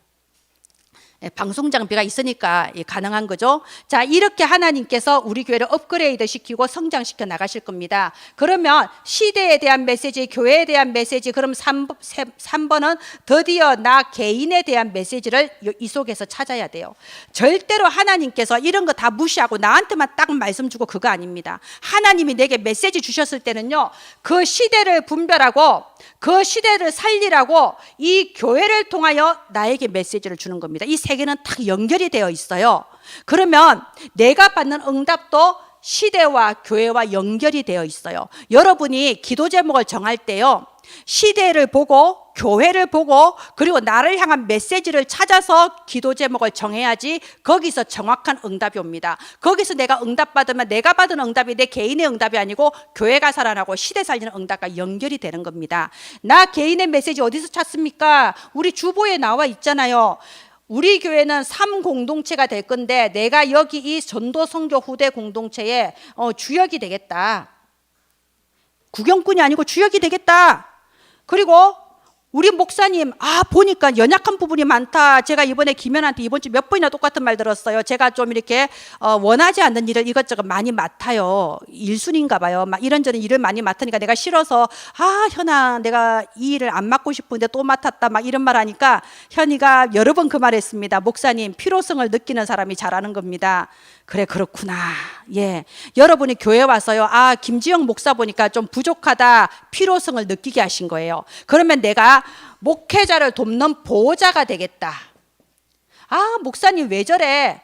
방송 장비가 있으니까 가능한 거죠. 자, 이렇게 하나님께서 우리 교회를 업그레이드 시키고 성장시켜 나가실 겁니다. 그러면 시대에 대한 메시지, 교회에 대한 메시지, 그럼 3번은 드디어 나 개인에 대한 메시지를 이 속에서 찾아야 돼요. 절대로 하나님께서 이런 거 다 무시하고 나한테만 딱 말씀 주고 그거 아닙니다. 하나님이 내게 메시지 주셨을 때는요, 그 시대를 분별하고 그 시대를 살리라고 이 교회를 통하여 나에게 메시지를 주는 겁니다. 이 세 개는 딱 연결이 되어 있어요. 그러면 내가 받는 응답도 시대와 교회와 연결이 되어 있어요. 여러분이 기도 제목을 정할 때요, 시대를 보고 교회를 보고 그리고 나를 향한 메시지를 찾아서 기도 제목을 정해야지 거기서 정확한 응답이 옵니다. 거기서 내가 응답받으면 내가 받은 응답이 내 개인의 응답이 아니고 교회가 살아나고 시대 살리는 응답과 연결이 되는 겁니다. 나 개인의 메시지 어디서 찾습니까? 우리 주보에 나와 있잖아요. 우리 교회는 3공동체가 될 건데 내가 여기 이 전도 선교 후대 공동체의 주역이 되겠다. 구경꾼이 아니고 주역이 되겠다. 그리고 우리 목사님, 보니까 연약한 부분이 많다. 제가 이번에 김연한테 이번 주 몇 번이나 똑같은 말 들었어요. 제가 좀 이렇게 원하지 않는 일을 이것저것 많이 맡아요. 일순인가 봐요. 막 이런저런 일을 많이 맡으니까 내가 싫어서 현아 내가 이 일을 안 맡고 싶은데 또 맡았다. 막 이런 말 하니까 현이가 여러 번 그 말 했습니다. 목사님, 필요성을 느끼는 사람이 잘하는 겁니다. 그래, 그렇구나. 예, 여러분이 교회 와서요, 김지영 목사 보니까 좀 부족하다, 필요성을 느끼게 하신 거예요. 그러면 내가 목회자를 돕는 보호자가 되겠다. 목사님 왜 저래?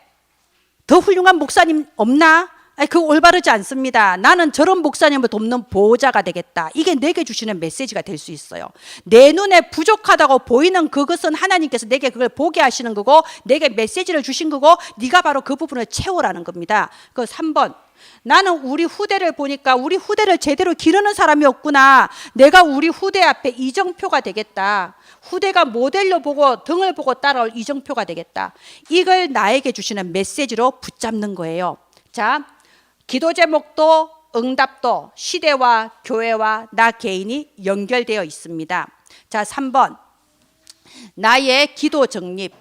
더 훌륭한 목사님 없나? 그거 올바르지 않습니다. 나는 저런 목사님을 돕는 보호자가 되겠다. 이게 내게 주시는 메시지가 될 수 있어요. 내 눈에 부족하다고 보이는 그것은 하나님께서 내게 그걸 보게 하시는 거고 내게 메시지를 주신 거고 네가 바로 그 부분을 채우라는 겁니다. 그 3번. 나는 우리 후대를 보니까 우리 후대를 제대로 기르는 사람이 없구나. 내가 우리 후대 앞에 이정표가 되겠다. 후대가 모델로 보고 등을 보고 따라올 이정표가 되겠다. 이걸 나에게 주시는 메시지로 붙잡는 거예요. 자, 기도 제목도 응답도 시대와 교회와 나 개인이 연결되어 있습니다. 자, 3번. 나의 기도 정립.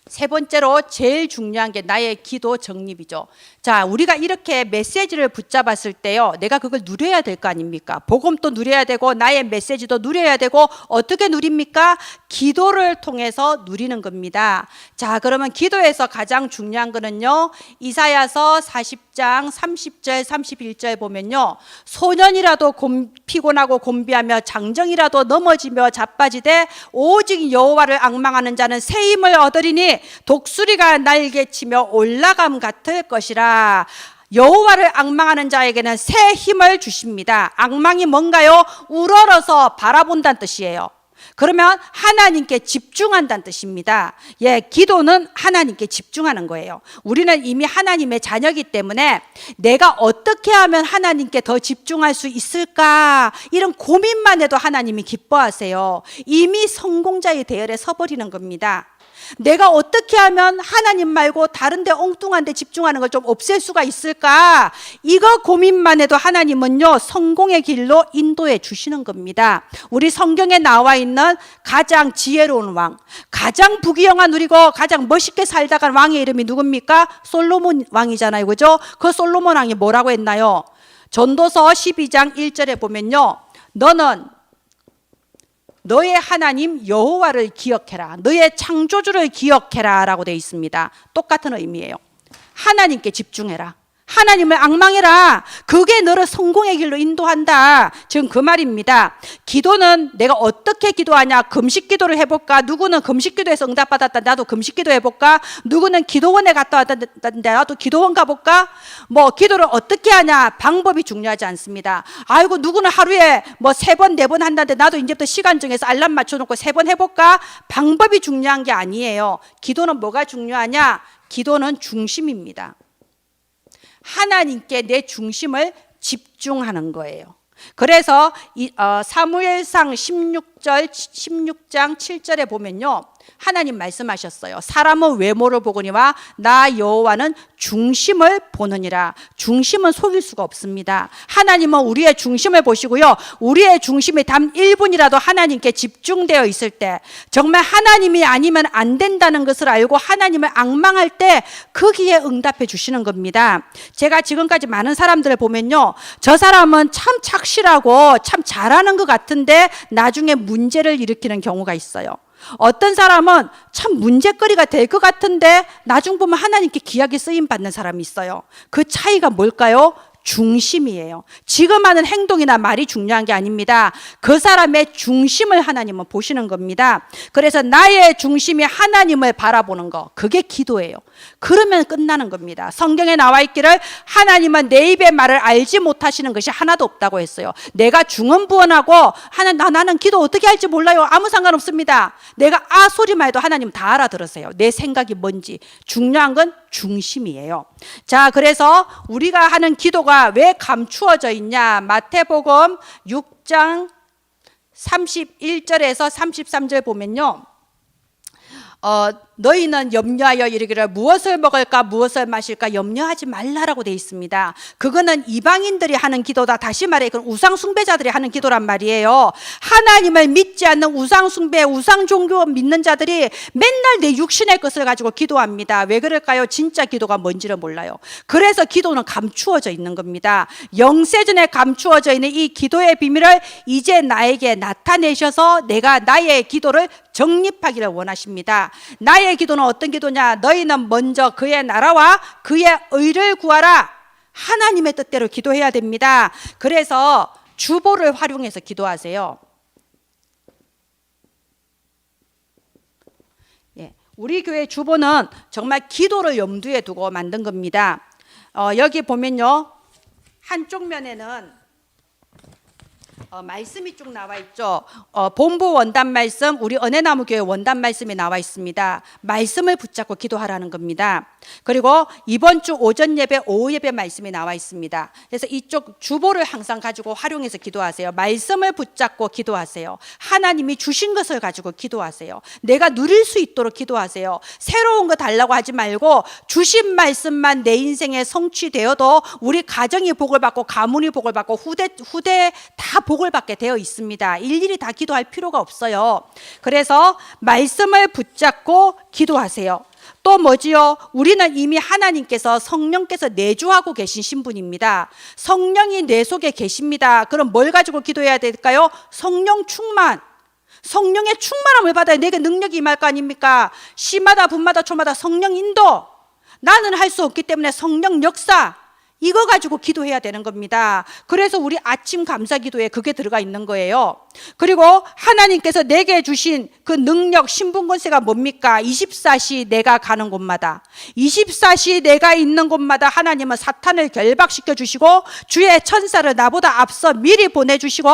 세 번째로 제일 중요한 게 나의 기도 정립이죠. 자, 우리가 이렇게 메시지를 붙잡았을 때요, 내가 그걸 누려야 될 거 아닙니까? 복음도 누려야 되고 나의 메시지도 누려야 되고 어떻게 누립니까? 기도를 통해서 누리는 겁니다. 자, 그러면 기도에서 가장 중요한 거는요, 이사야서 40장 30절 31절 보면요, 소년이라도 피곤하고 곤비하며 장정이라도 넘어지며 자빠지되 오직 여호와를 앙망하는 자는 새 힘을 얻으리니 독수리가 날개치며 올라감 같을 것이라. 여호와를 앙망하는 자에게는 새 힘을 주십니다. 앙망이 뭔가요? 우러러서 바라본다는 뜻이에요. 그러면 하나님께 집중한다는 뜻입니다. 예, 기도는 하나님께 집중하는 거예요. 우리는 이미 하나님의 자녀이기 때문에 내가 어떻게 하면 하나님께 더 집중할 수 있을까? 이런 고민만 해도 하나님이 기뻐하세요. 이미 성공자의 대열에 서버리는 겁니다. 내가 어떻게 하면 하나님 말고 다른 데 엉뚱한 데 집중하는 걸 좀 없앨 수가 있을까? 이거 고민만 해도 하나님은요, 성공의 길로 인도해 주시는 겁니다. 우리 성경에 나와 있는 가장 지혜로운 왕, 가장 부귀영화 누리고 가장 멋있게 살다간 왕의 이름이 누굽니까? 솔로몬 왕이잖아요. 그죠? 그 솔로몬 왕이 뭐라고 했나요? 전도서 12장 1절에 보면요, 너는 너의 하나님 여호와를 기억해라, 너의 창조주를 기억해라 라고 되어 있습니다. 똑같은 의미예요. 하나님께 집중해라, 하나님을 앙망해라. 그게 너를 성공의 길로 인도한다. 지금 그 말입니다. 기도는 내가 어떻게 기도하냐? 금식 기도를 해볼까? 누구는 금식 기도에서 응답받았다, 나도 금식 기도 해볼까? 누구는 기도원에 갔다 왔다는데 나도 기도원 가볼까? 뭐 기도를 어떻게 하냐? 방법이 중요하지 않습니다. 아이고, 누구는 하루에 뭐 3번 4번 한다는데 나도 이제부터 시간 정해서 알람 맞춰놓고 3번 해볼까? 방법이 중요한 게 아니에요. 기도는 뭐가 중요하냐? 기도는 중심입니다. 하나님께 내 중심을 집중하는 거예요. 그래서 사무엘상 16장 7절에 보면요, 하나님 말씀하셨어요. 사람은 외모를 보거니와 나 여호와는 중심을 보느니라. 중심은 속일 수가 없습니다. 하나님은 우리의 중심을 보시고요, 우리의 중심이 단 1분이라도 하나님께 집중되어 있을 때, 정말 하나님이 아니면 안 된다는 것을 알고 하나님을 앙망할 때 거기에 응답해 주시는 겁니다. 제가 지금까지 많은 사람들을 보면요, 저 사람은 참 착실하고 참 잘하는 것 같은데 나중에 문제를 일으키는 경우가 있어요. 어떤 사람은 참 문제거리가 될 것 같은데 나중 보면 하나님께 귀하게 쓰임 받는 사람이 있어요. 그 차이가 뭘까요? 중심이에요. 지금 하는 행동이나 말이 중요한 게 아닙니다. 그 사람의 중심을 하나님은 보시는 겁니다. 그래서 나의 중심이 하나님을 바라보는 거, 그게 기도예요. 그러면 끝나는 겁니다. 성경에 나와 있기를 하나님은 내 입의 말을 알지 못하시는 것이 하나도 없다고 했어요. 내가 중언부언하고 나는 기도 어떻게 할지 몰라요, 아무 상관없습니다. 내가 아 소리만 해도 하나님 다 알아들으세요. 내 생각이 뭔지. 중요한 건 중심이에요. 자, 그래서 우리가 하는 기도가 왜 감추어져 있냐? 마태복음 6장 31절에서 33절 보면요, 너희는 염려하여 이르기를 무엇을 먹을까 무엇을 마실까 염려하지 말라라고 되어 있습니다. 그거는 이방인들이 하는 기도다. 다시 말해, 그건 우상 숭배자들이 하는 기도란 말이에요. 하나님을 믿지 않는 우상 숭배, 우상 종교 믿는 자들이 맨날 내 육신의 것을 가지고 기도합니다. 왜 그럴까요? 진짜 기도가 뭔지를 몰라요. 그래서 기도는 감추어져 있는 겁니다. 영세전에 감추어져 있는 이 기도의 비밀을 이제 나에게 나타내셔서 내가 나의 기도를 정립하기를 원하십니다. 나의 기도는 어떤 기도냐? 너희는 먼저 그의 나라와 그의 의를 구하라. 하나님의 뜻대로 기도해야 됩니다. 그래서 주보를 활용해서 기도하세요. 우리 교회 주보는 정말 기도를 염두에 두고 만든 겁니다. 여기 보면요, 한쪽 면에는 말씀이 쭉 나와 있죠. 본부 원단 말씀, 우리 은혜나무 교회 원단 말씀이 나와 있습니다. 말씀을 붙잡고 기도하라는 겁니다. 그리고 이번 주 오전 예배, 오후 예배 말씀이 나와 있습니다. 그래서 이쪽 주보를 항상 가지고 활용해서 기도하세요. 말씀을 붙잡고 기도하세요. 하나님이 주신 것을 가지고 기도하세요. 내가 누릴 수 있도록 기도하세요. 새로운 거 달라고 하지 말고 주신 말씀만 내 인생에 성취되어도 우리 가정이 복을 받고 가문이 복을 받고 후대 다 복을 받게 되어 있습니다. 일일이 다 기도할 필요가 없어요. 그래서 말씀을 붙잡고 기도하세요. 또 뭐지요? 우리는 이미 하나님께서 성령께서 내주하고 계신 신분입니다. 성령이 내 속에 계십니다. 그럼 뭘 가지고 기도해야 될까요? 성령 충만. 성령의 충만함을 받아야 내게 능력이 임할 거 아닙니까? 시마다 분마다 초마다 성령 인도. 나는 할 수 없기 때문에 성령 역사, 이거 가지고 기도해야 되는 겁니다. 그래서 우리 아침 감사 기도에 그게 들어가 있는 거예요. 그리고 하나님께서 내게 주신 그 능력, 신분 권세가 뭡니까? 24시 내가 가는 곳마다, 24시 내가 있는 곳마다 하나님은 사탄을 결박시켜 주시고 주의 천사를 나보다 앞서 미리 보내주시고,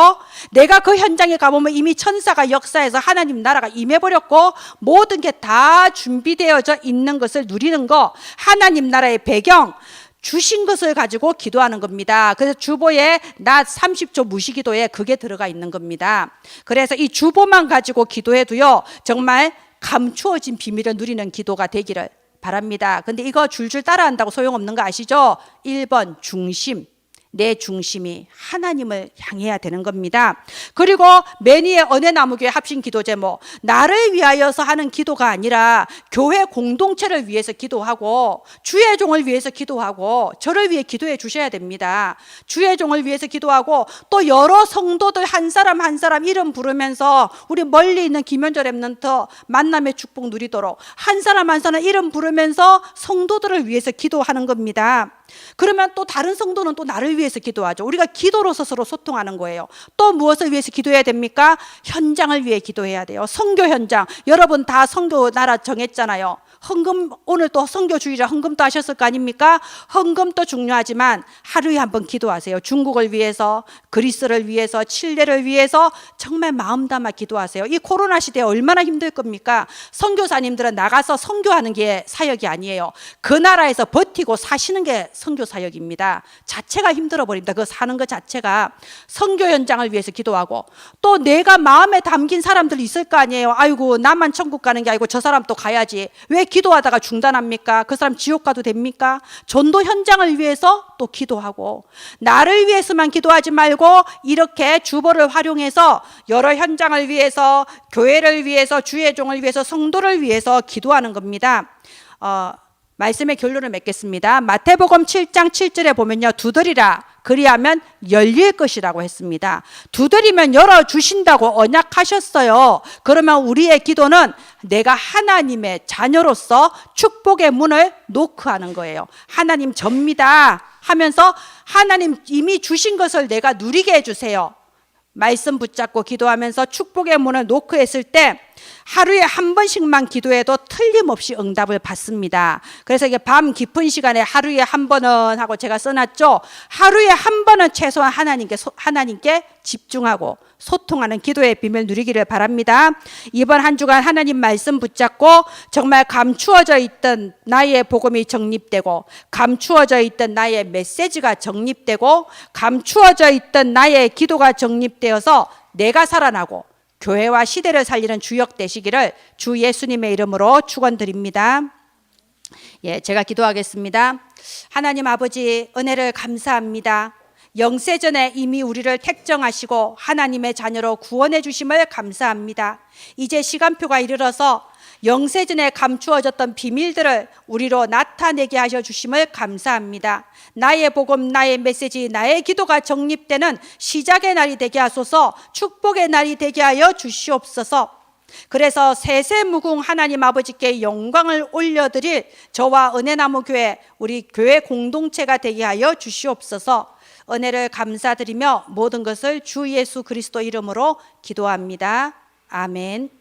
내가 그 현장에 가보면 이미 천사가 역사해서 하나님 나라가 임해버렸고 모든 게 다 준비되어져 있는 것을 누리는 거, 하나님 나라의 배경, 주신 것을 가지고 기도하는 겁니다. 그래서 주보에 낮 30초 무시기도에 그게 들어가 있는 겁니다. 그래서 이 주보만 가지고 기도해도요, 정말 감추어진 비밀을 누리는 기도가 되기를 바랍니다. 근데 이거 줄줄 따라한다고 소용없는 거 아시죠? 1번 중심. 내 중심이 하나님을 향해야 되는 겁니다. 그리고 매니의 은혜나무교회 합심 기도 제목, 나를 위하여서 하는 기도가 아니라 교회 공동체를 위해서 기도하고 주의 종을 위해서 기도하고 저를 위해 기도해 주셔야 됩니다. 주의 종을 위해서 기도하고 또 여러 성도들 한 사람 한 사람 이름 부르면서 우리 멀리 있는 김현철 랩런트 만남의 축복 누리도록 한 사람 한 사람 이름 부르면서 성도들을 위해서 기도하는 겁니다. 그러면 또 다른 성도는 또 나를 위해서 기도하죠. 우리가 기도로서 서로 소통하는 거예요. 또 무엇을 위해서 기도해야 됩니까? 현장을 위해 기도해야 돼요. 선교 현장. 여러분 다 선교 나라 정했잖아요. 헌금, 오늘 또 선교주의자 헌금도 하셨을 거 아닙니까? 헌금도 중요하지만 하루에 한 번 기도하세요. 중국을 위해서, 그리스를 위해서, 칠레를 위해서 정말 마음 담아 기도하세요. 이 코로나 시대에 얼마나 힘들 겁니까? 선교사님들은 나가서 선교하는 게 사역이 아니에요. 그 나라에서 버티고 사시는 게 선교 사역입니다. 자체가 힘들어 버립니다. 그 사는 것 자체가. 선교 현장을 위해서 기도하고 또 내가 마음에 담긴 사람들이 있을 거 아니에요. 아이고 나만 천국 가는 게 아니고 저 사람 또 가야지. 왜 기도하다가 중단합니까? 그 사람 지옥 가도 됩니까? 전도 현장을 위해서 또 기도하고 나를 위해서만 기도하지 말고 이렇게 주보를 활용해서 여러 현장을 위해서 교회를 위해서 주의 종을 위해서 성도를 위해서 기도하는 겁니다. 말씀의 결론을 맺겠습니다. 마태복음 7장 7절에 보면요. 두드리라 그리하면 열릴 것이라고 했습니다. 두드리면 열어주신다고 언약하셨어요. 그러면 우리의 기도는 내가 하나님의 자녀로서 축복의 문을 노크하는 거예요. 하나님 접니다 하면서 하나님 이미 주신 것을 내가 누리게 해주세요. 말씀 붙잡고 기도하면서 축복의 문을 노크했을 때 하루에 한 번씩만 기도해도 틀림없이 응답을 받습니다. 그래서 이게 밤 깊은 시간에 하루에 한 번은 하고 제가 써놨죠. 하루에 한 번은 최소한 하나님께 집중하고 소통하는 기도의 비밀 누리기를 바랍니다. 이번 한 주간 하나님 말씀 붙잡고 정말 감추어져 있던 나의 복음이 정립되고 감추어져 있던 나의 메시지가 정립되고 감추어져 있던 나의 기도가 정립되어서 내가 살아나고 교회와 시대를 살리는 주역 되시기를 주 예수님의 이름으로 축원드립니다. 제가 기도하겠습니다. 하나님 아버지 은혜를 감사합니다. 영세전에 이미 우리를 택정하시고 하나님의 자녀로 구원해 주심을 감사합니다. 이제 시간표가 이르러서 영세전에 감추어졌던 비밀들을 우리로 나타내게 하셔 주심을 감사합니다. 나의 복음, 나의 메시지, 나의 기도가 정립되는 시작의 날이 되게 하소서. 축복의 날이 되게 하여 주시옵소서. 그래서 세세무궁 하나님 아버지께 영광을 올려드릴 저와 은혜나무 교회 우리 교회 공동체가 되게 하여 주시옵소서. 은혜를 감사드리며 모든 것을 주 예수 그리스도 이름으로 기도합니다. 아멘.